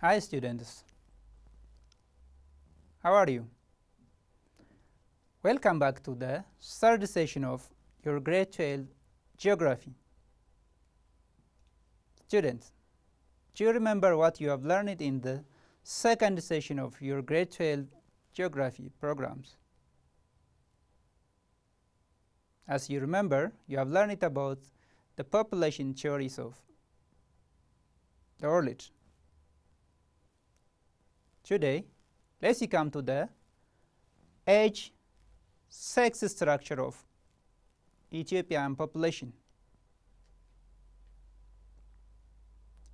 Hi students, how are you? Welcome back to the third session of your grade 12 geography. Students, do you remember what you have learned in the second session of your grade 12 geography programs? As you remember, you have learned about the population theories of the world. Today, let's come to the age, sex structure of Ethiopian population.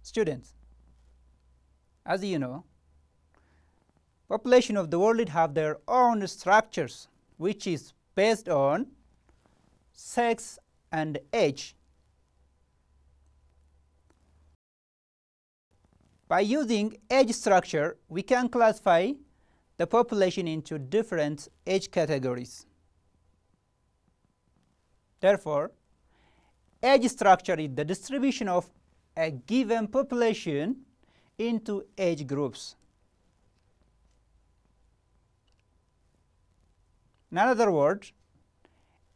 Students, as you know, population of the world have their own structures, which is based on sex and age. By using age structure, we can classify the population into different age categories. Therefore, age structure is the distribution of a given population into age groups. In other words,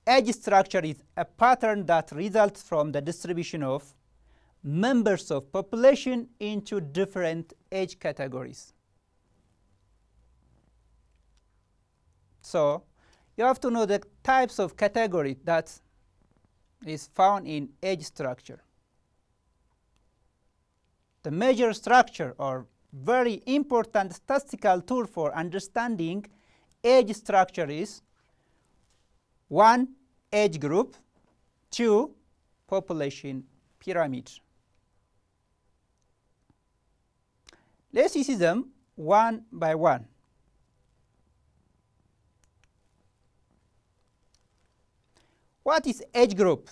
age structure is a pattern that results from the distribution of members of population into different age categories. So, you have to know the types of category that is found in age structure. The major structure or very important statistical tool for understanding age structure is 1. Age group, 2. Population pyramid. Let's see them one by one. What is age group?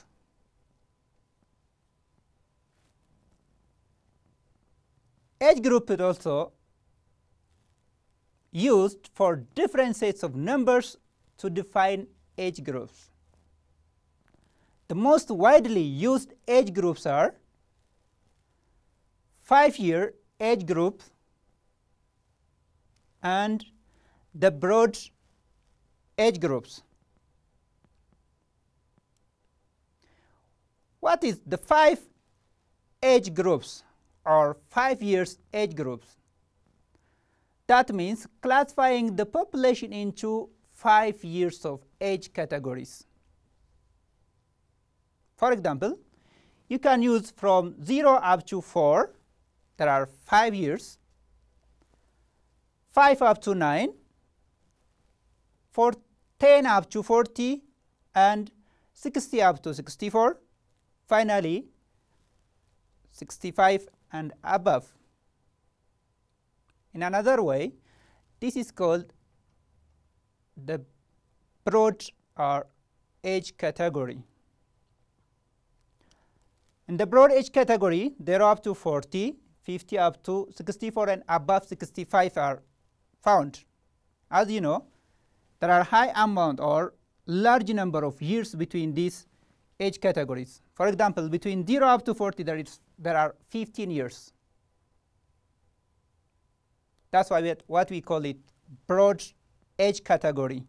Age group is also used for different sets of numbers to define age groups. The most widely used age groups are 5-year age group and the broad age groups. What is the 5 age groups or 5 years age groups? That means classifying the population into 5 years of age categories. For example, you can use from 0 up to 4, there are 5 years, 5 up to 9, 10 up to 40, and 60 up to 64, finally 65 and above. In another way, this is called the broad or age category. In the broad age category, there are up to 40, 50 up to 64, and above 65 are found. As you know, there are high amount or large number of years between these age categories. For example, between 0 up to 40, there are 15 years. That's why what we call it broad age category.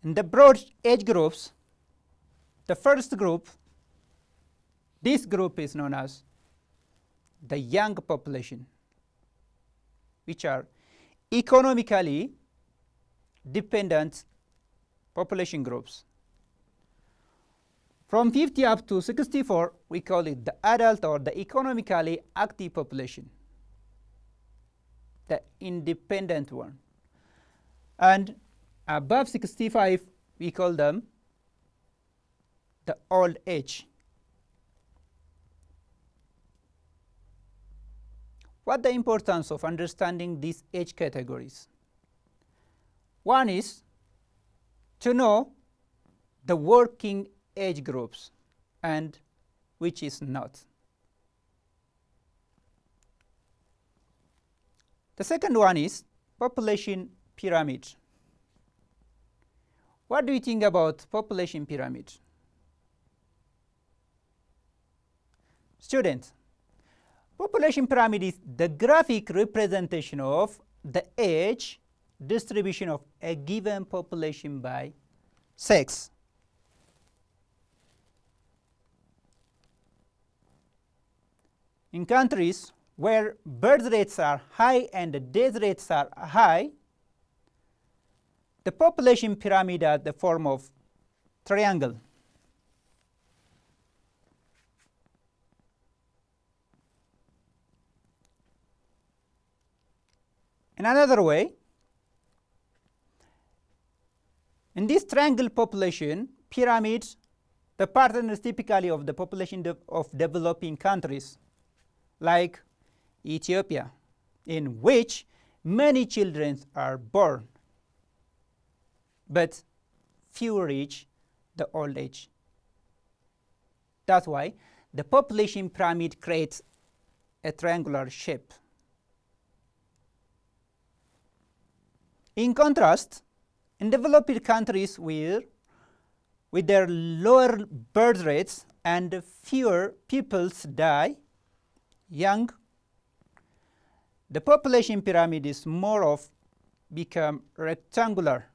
In the broad age groups, the first group, this group is known as the young population, which are economically dependent population groups. From 50 up to 64, we call it the adult or the economically active population, the independent one. And above 65, we call them the old age. What the importance of understanding these age categories? One is to know the working age groups and which is not. The second one is population pyramid. What do you think about population pyramid? Students, Population pyramid is the graphic representation of the age distribution of a given population by sex. In countries where birth rates are high and death rates are high, the population pyramid has the form of triangle. In another way, in this triangle population pyramid, the pattern is typically of the population of developing countries like Ethiopia, in which many children are born, but few reach the old age. That's why the population pyramid creates a triangular shape. In contrast, in developed countries with their lower birth rates and fewer people die young, the population pyramid is more of become rectangular,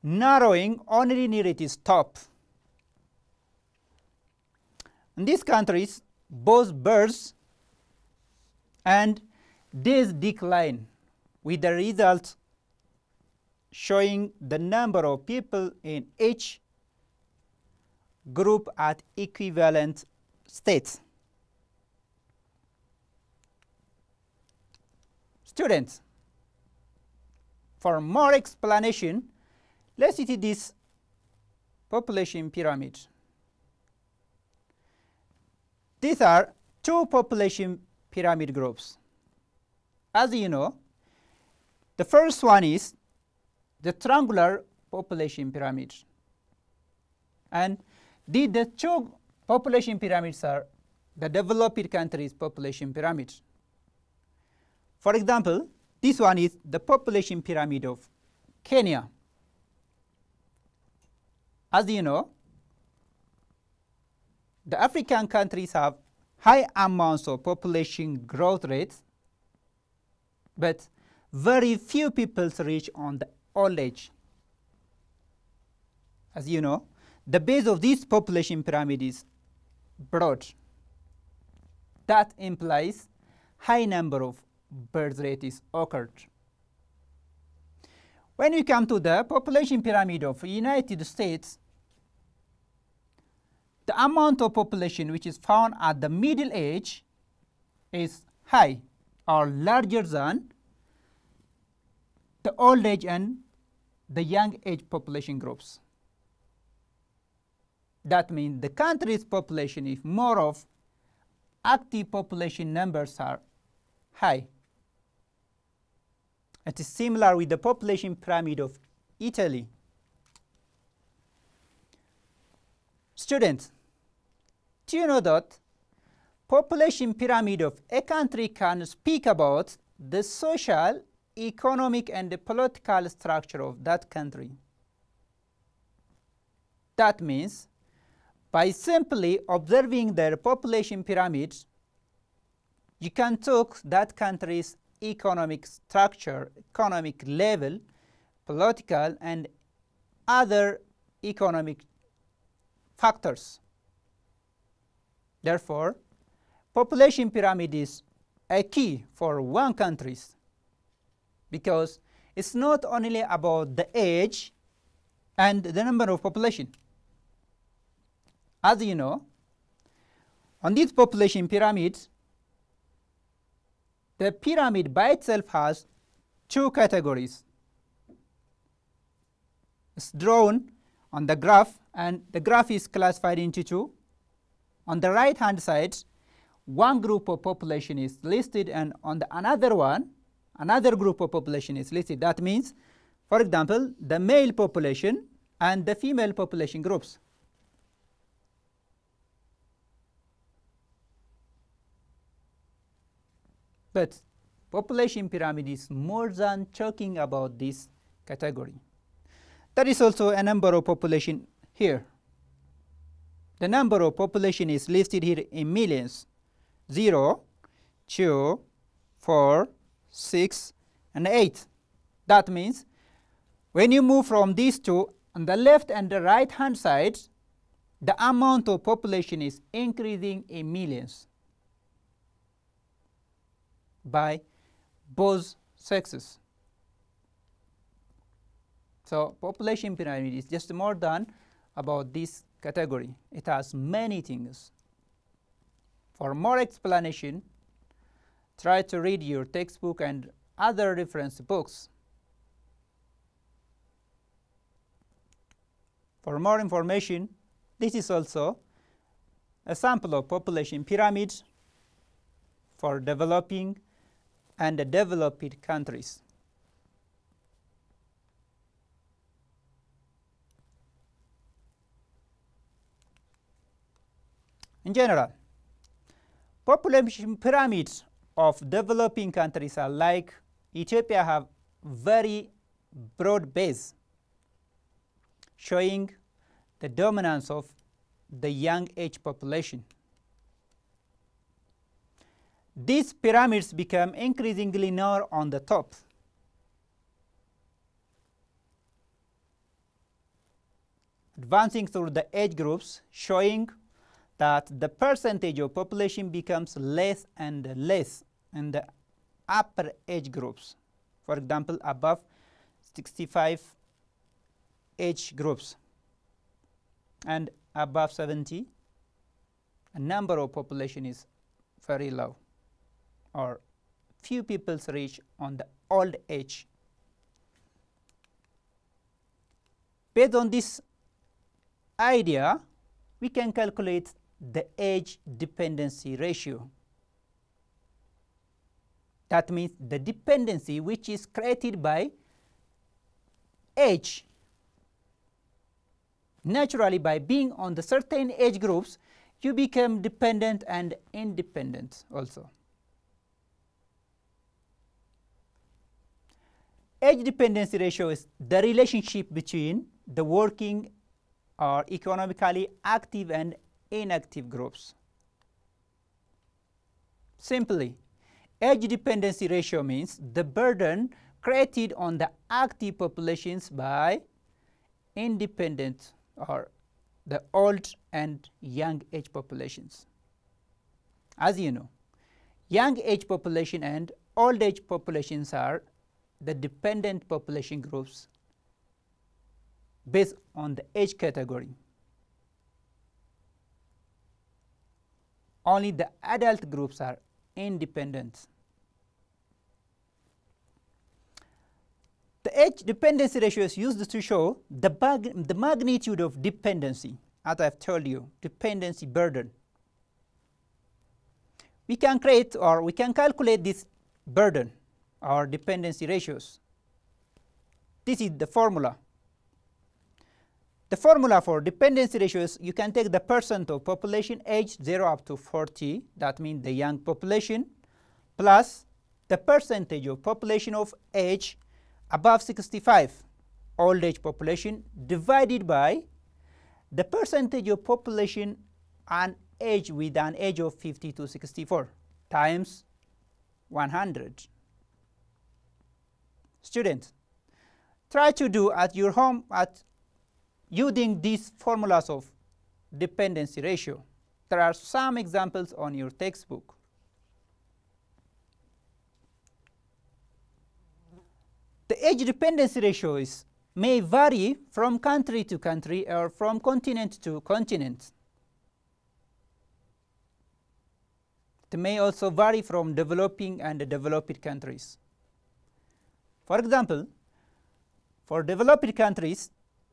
narrowing only near its top. In these countries, both births and deaths decline, with the result showing the number of people in each group at equivalent states. Students, for more explanation, let's see this population pyramid. These are two population pyramid groups. As you know, the first one is the triangular population pyramid. And the two population pyramids are the developed countries' population pyramid. For example, this one is the population pyramid of Kenya. As you know, the African countries have high amounts of population growth rates, but very few people reach on the old age. As you know, the base of this population pyramid is broad. That implies high number of birth rates occurred. When you come to the population pyramid of the United States, the amount of population which is found at the middle age is high or larger than the old age and the young age population groups. That means the country's population, if more of active population numbers are high. It is similar with the population pyramid of Italy. Students, do you know that population pyramid of a country can speak about the social, economic, and the political structure of that country? That means by simply observing their population pyramids, you can talk that country's economic structure, economic level, political, and other economic factors. Therefore, population pyramid is a key for one country, because it's not only about the age and the number of population. As you know, on this population pyramid, the pyramid by itself has two categories. It's drawn on the graph, and the graph is classified into two. On the right hand side, one group of population is listed, and on the another one, another group of population is listed. That means, for example, the male population and the female population groups. But population pyramid is more than talking about this category. There is also a number of population here. the number of population is listed here in millions. 0, 2, 4, 6, and 8. That means when you move from these two, on the left and the right hand side, the amount of population is increasing in millions by both sexes. So population pyramid is just more than about this category. It has many things. For more explanation, try to read your textbook and other reference books. For more information, this is also a sample of population pyramid for developing and developed countries. In general, population pyramids of developing countries are like Ethiopia have very broad base, showing the dominance of the young age population. These pyramids become increasingly narrow on the top. Advancing through the age groups, showing that the percentage of population becomes less and less in the upper age groups. For example, above 65 age groups, and above 70, a number of population is very low, or few people reach on the old age. Based on this idea, we can calculate the age dependency ratio. That means the dependency which is created by age. Naturally, by being on the certain age groups, you become dependent and independent also. Age dependency ratio is the relationship between the working or economically active and inactive groups. Simply, age dependency ratio means the burden created on the active populations by independent or the old and young age populations. As you know, young age population and old age populations are the dependent population groups based on the age category. Only the adult groups are independent. The age dependency ratio is used to show the magnitude of dependency, as I've told you, dependency burden. We can create or we can calculate this burden or dependency ratios. This is the formula. The formula for dependency ratios, you can take the percent of population age 0 up to 40, that means the young population, plus the percentage of population of age above 65, old age population, divided by the percentage of population on age with an age of 50 to 64 times 100. Students, try to do at your home using these formulas of dependency ratio. There are some examples on your textbook. The age dependency ratio may vary from country to country or from continent to continent. It may also vary from developing and developed countries. For example, for developed countries,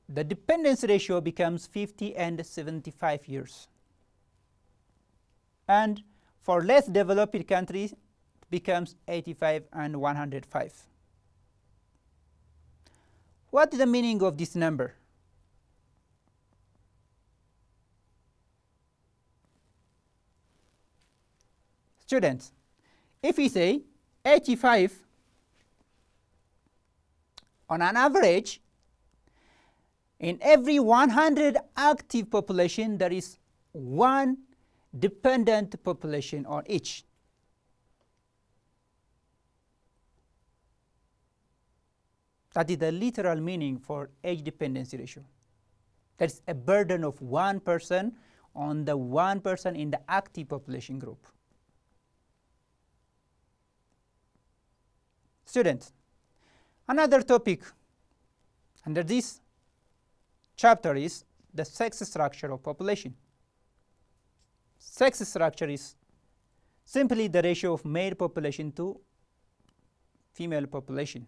the dependency ratio becomes 50 and 75 years. And for less developed countries, it becomes 85 and 105. What is the meaning of this number? Students, if we say 85, on an average, in every 100 active population, there is one dependent population on each. That is the literal meaning for age dependency ratio. That's a burden of one person on the one person in the active population group. Students, another topic under this chapter is the sex structure of population. Sex structure is simply the ratio of male population to female population.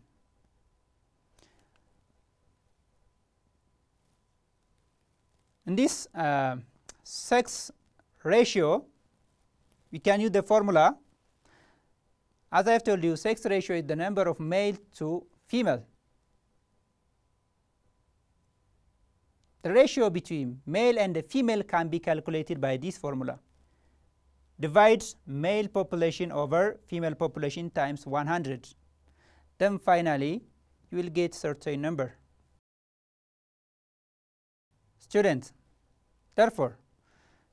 In this sex ratio, we can use the formula. As I have told you, sex ratio is the number of male to female. The ratio between male and the female can be calculated by this formula. Divides male population over female population times 100. Then finally, you will get certain number. Students, therefore,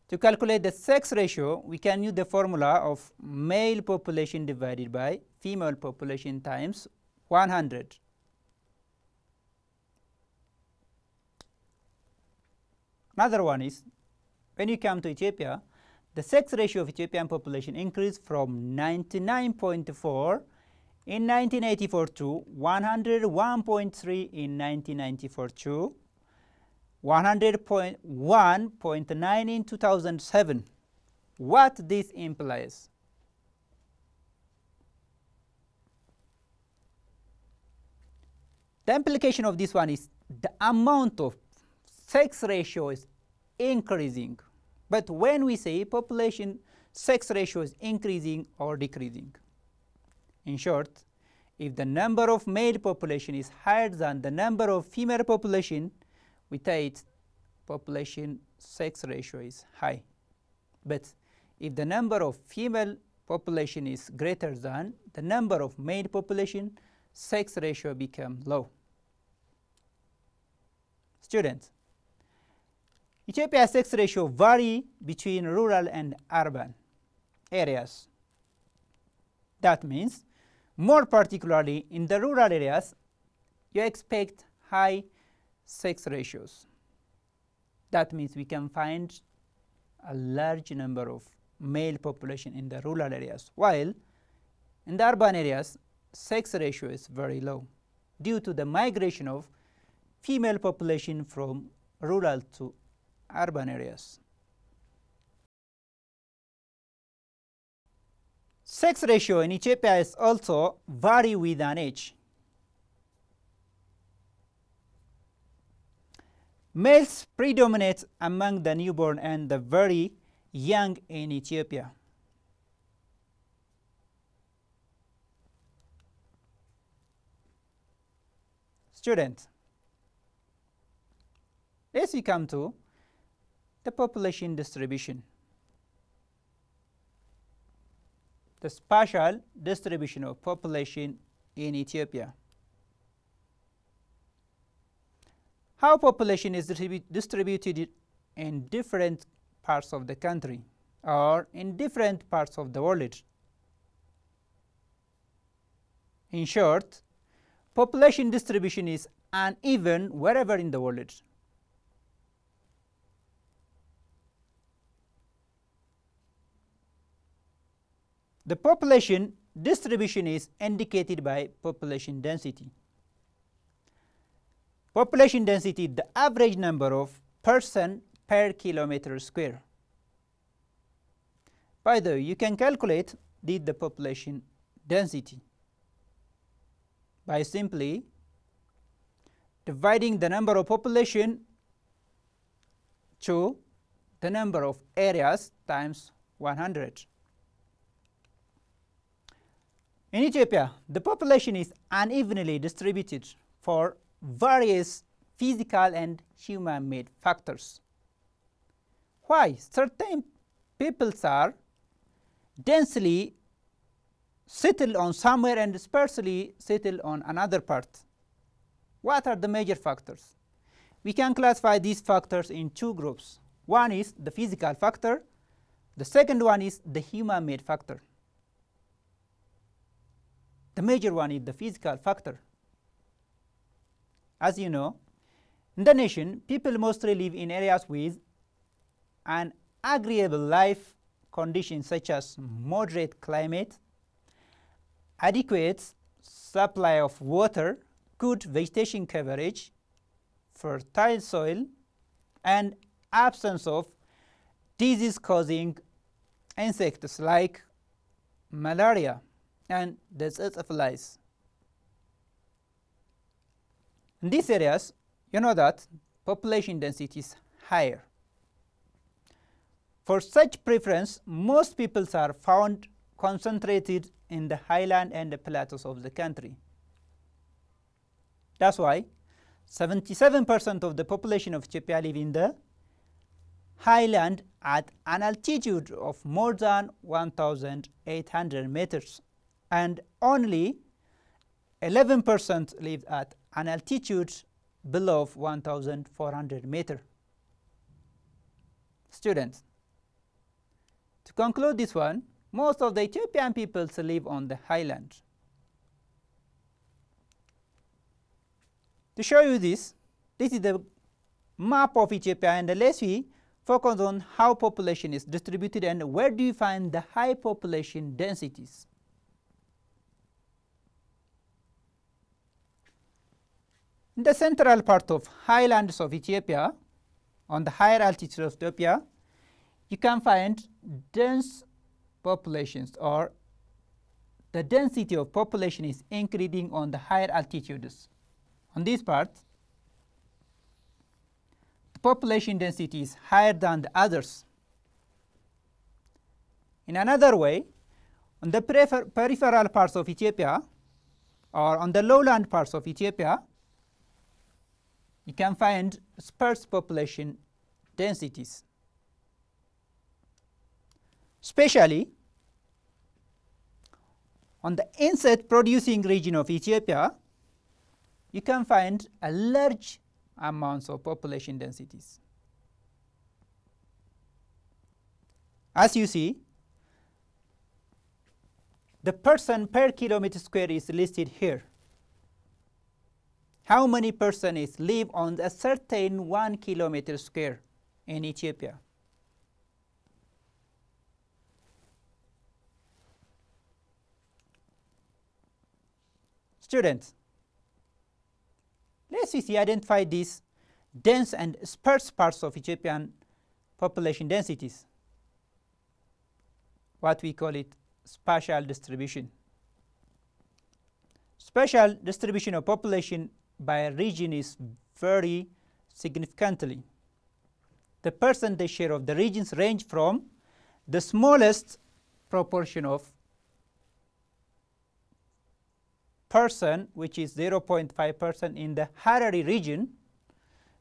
to calculate the sex ratio, we can use the formula of male population divided by female population times 100. Another one is, when you come to Ethiopia, the sex ratio of Ethiopian population increased from 99.4 in 1984 to 101.3 in 1994 to 100.1.9 in 2007. What this implies? The implication of this one is the amount of sex ratio is increasing. But when we say population sex ratio is increasing or decreasing, in short, if the number of male population is higher than the number of female population, we say population sex ratio is high. But if the number of female population is greater than the number of male population, sex ratio becomes low. Students, Ethiopia's sex ratio vary between rural and urban areas. That means, more particularly in the rural areas, you expect high sex ratios. That means we can find a large number of male population in the rural areas, while in the urban areas, sex ratio is very low due to the migration of female population from rural to urban areas. Sex ratio in Ethiopia is also vary with an age. Males predominate among the newborn and the very young in Ethiopia. Students, let's come to the population distribution. The spatial distribution of population in Ethiopia. How population is distributed in different parts of the country or in different parts of the world. In short, population distribution is uneven wherever in the world. The population distribution is indicated by population density. Population density is the average number of person per kilometer square. By the way, you can calculate the population density by simply dividing the number of population to the number of areas times 100. In Ethiopia, the population is unevenly distributed for various physical and human-made factors. Why? Certain peoples are densely settled on somewhere and sparsely settled on another part. What are the major factors? We can classify these factors in two groups. One is the physical factor. The second one is the human-made factor. The major one is the physical factor. As you know, in the nation, people mostly live in areas with an agreeable life conditions such as moderate climate, adequate supply of water, good vegetation coverage, fertile soil, and absence of disease-causing insects like malaria and disease of flies. In these areas, you know that population density is higher. For such preference, most peoples are found concentrated in the highland and the plateaus of the country. That's why 77% of the population of Ethiopia live in the highland at an altitude of more than 1,800 meters, and only 11% live at an altitude below 1,400 meters. Students, to conclude this one, most of the Ethiopian peoples live on the highland. To show you this is the map of Ethiopia, and let's we focus on how population is distributed and where do you find the high population densities. In the central part of highlands of Ethiopia, on the higher altitudes of Ethiopia, you can find dense populations, or the density of population is increasing on the higher altitudes. On this part, the population density is higher than the others. In another way, on the peripheral parts of Ethiopia, or on the lowland parts of Ethiopia, you can find sparse population densities. Especially on the insect producing region of Ethiopia, you can find a large amounts of population densities. As you see, the person per kilometer square is listed here. How many persons live on a certain 1 kilometer square in Ethiopia? Students, let's see identify these dense and sparse parts of Ethiopian population densities. What we call it spatial distribution. Spatial distribution of population by region is very significantly. The percentage share of the regions range from the smallest proportion of person, which is 0.5% in the Harari region,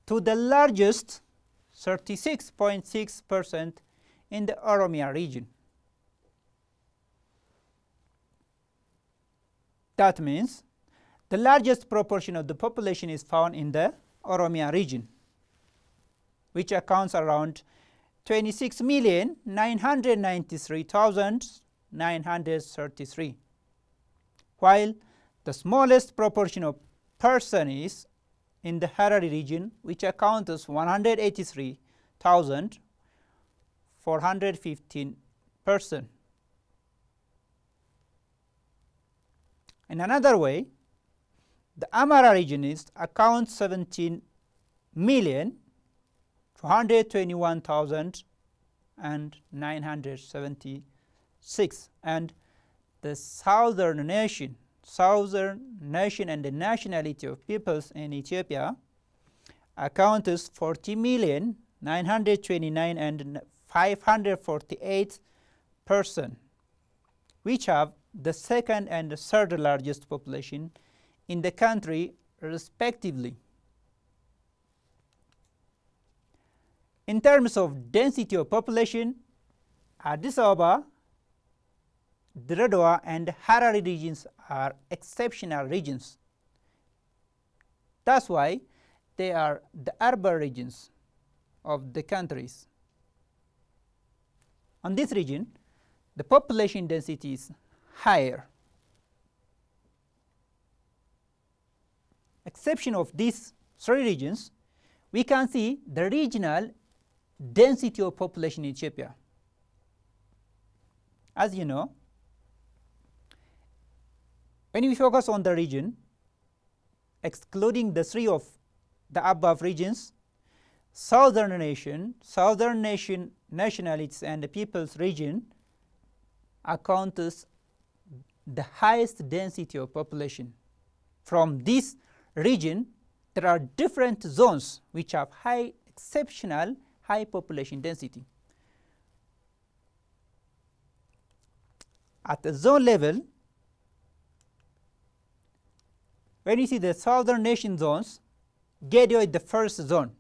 to the largest 36.6% in the Oromia region. That means the largest proportion of the population is found in the Oromia region, which accounts around 26,993,933, while the smallest proportion of person is in the Harari region, which accounts as 183,415 person. In another way, the Amara region accounts 17,221,976, and the southern nation and the nationality of peoples in Ethiopia accounts 40,929,548 person, which have the second and the third largest population in the country respectively. In terms of density of population, Addis Ababa, Diradwa, and Harari regions are exceptional regions. That's why they are the urban regions of the countries. On this region, the population density is higher. Exception of these three regions, we can see the regional density of population in Ethiopia. As you know, when we focus on the region, excluding the three of the above regions, southern nationalities and the peoples region accounts the highest density of population. From this region, there are different zones which have exceptional high population density. At the zone level, when you see the southern nation zones, Gedio is the first zone.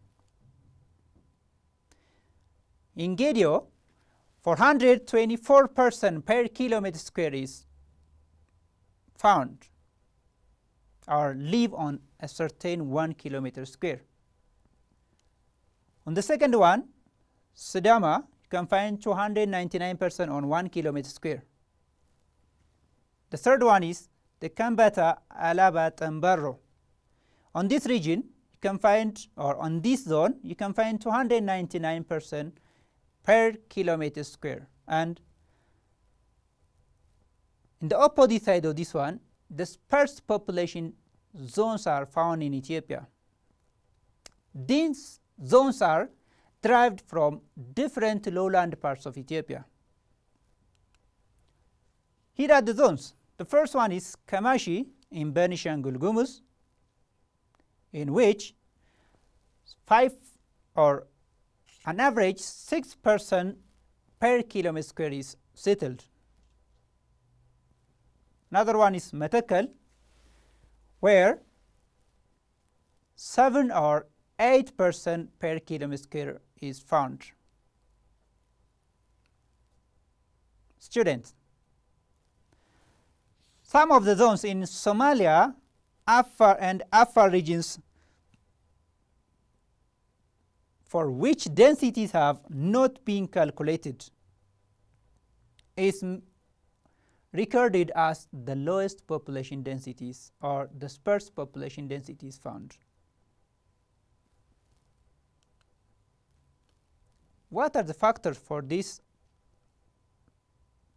In Gedio, 424 persons per kilometer square is found or live on a certain 1 kilometer square. On the second one, Sidama, you can find 299 persons on 1 kilometer square. The third one is the Kambata, Alaba, Tambaro. On this region, you can find, or on this zone, you can find 299 persons per kilometer square. And in the opposite side of this one, the sparse population zones are found in Ethiopia. These zones are derived from different lowland parts of Ethiopia. Here are the zones. The first one is Kamashi in Benishangul Gumuz, in which an average 6 persons per kilometer square is settled. Another one is Metakal, where 7 or 8 persons per kilometer square is found. Students, some of the zones in Somalia, Afar and Afar regions, for which densities have not been calculated, is recorded as the lowest population densities or the sparse population densities found. What are the factors for these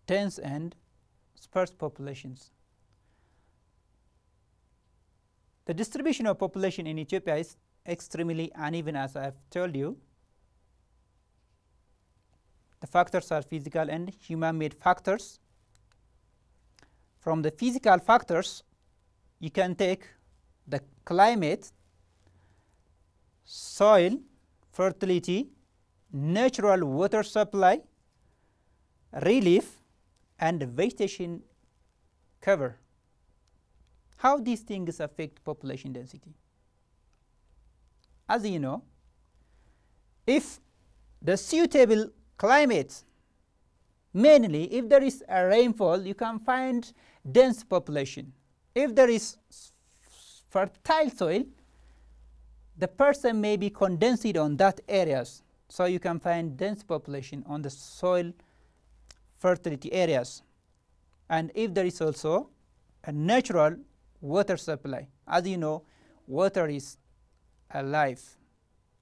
dense and sparse populations? The distribution of population in Ethiopia is extremely uneven, as I have told you. The factors are physical and human-made factors. From the physical factors, you can take the climate, soil, fertility, natural water supply, relief, and vegetation cover. How these things affect population density? As you know, if the suitable climate, mainly if there is a rainfall, you can find dense population. If there is fertile soil, the person may be condensed on that areas, so you can find dense population on the soil fertility areas. And if there is also a natural water supply, as you know, water is alive.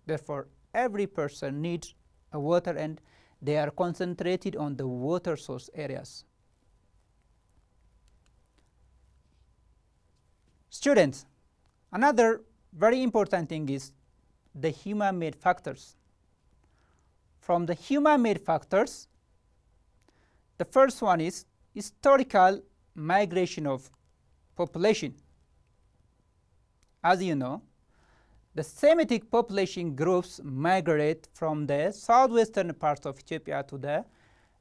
Therefore, every person needs a water, and they are concentrated on the water source areas. Students, another very important thing is the human-made factors. From the human-made factors, the first one is historical migration of population. As you know, the Semitic population groups migrate from the southwestern parts of Ethiopia to the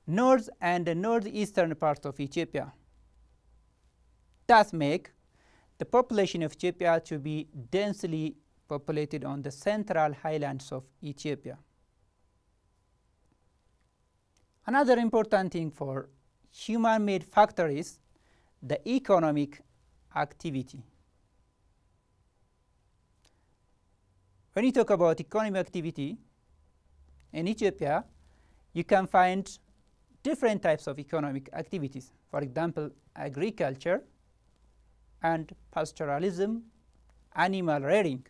north and the northeastern parts of Ethiopia. Thus make the population of Ethiopia to be densely populated on the central highlands of Ethiopia. Another important thing for human-made factor is the economic activity. When you talk about economic activity in Ethiopia, you can find different types of economic activities. For example, agriculture and pastoralism, animal rearing.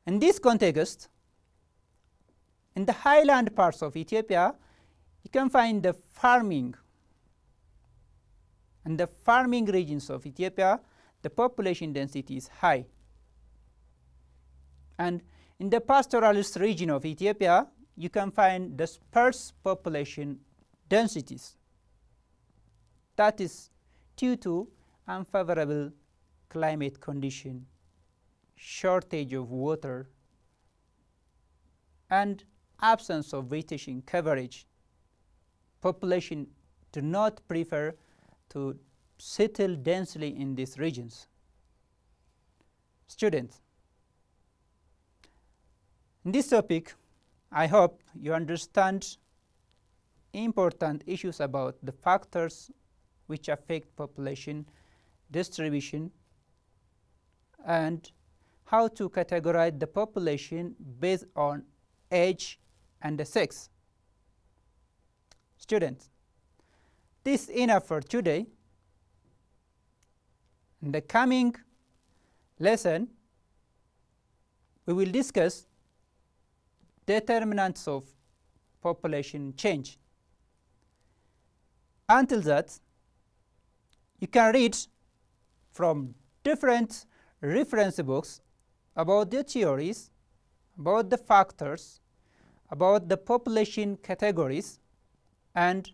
In this context, in the highland parts of Ethiopia, you can find the farming. In the farming regions of Ethiopia, the population density is high. And in the pastoralist region of Ethiopia, you can find the sparse population densities. That is due to unfavorable climate condition, shortage of water, and absence of vegetation coverage. Population do not prefer to settle densely in these regions. Students, in this topic, I hope you understand important issues about the factors which affect population distribution and how to categorize the population based on age and the sex. Students, this is enough for today. In the coming lesson, we will discuss determinants of population change. Until that, you can read from different reference books about the theories, about the factors, about the population categories, and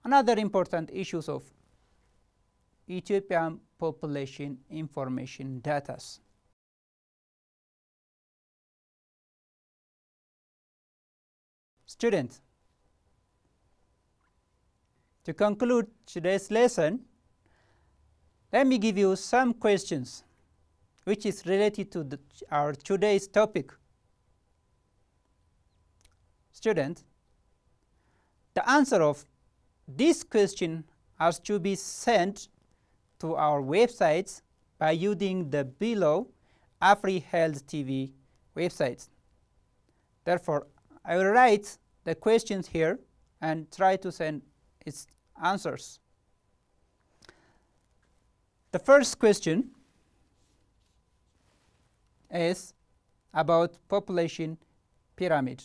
another important issues of Ethiopian population information data. Students, to conclude today's lesson, let me give you some questions which is related to our today's topic. Students, the answer of this question has to be sent to our websites by using the below AfriHealth TV websites. Therefore, I will write the questions here and try to send its answers. The first question is about population pyramid.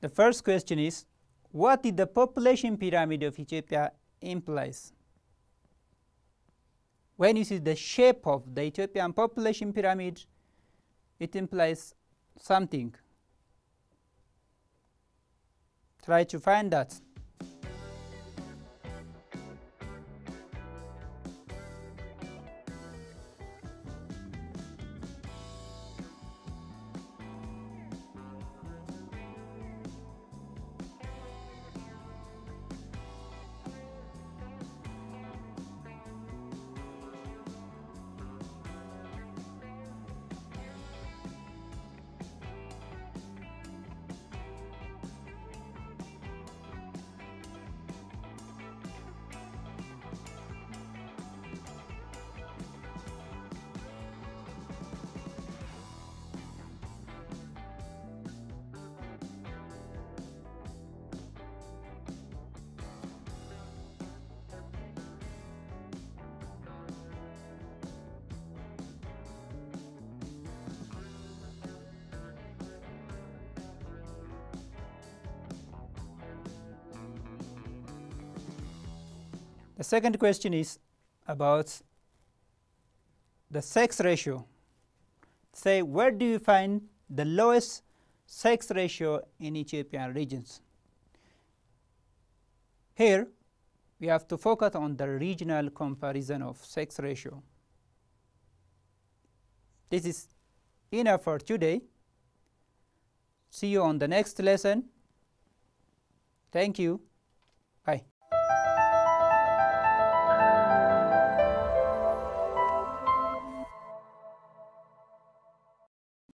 The first question is, what did the population pyramid of Ethiopia implies? When you see the shape of the Ethiopian population pyramid, it implies something. Try to find that. The second question is about the sex ratio. Say, where do you find the lowest sex ratio in Ethiopian regions? Here, we have to focus on the regional comparison of sex ratio. This is enough for today. See you on the next lesson. Thank you.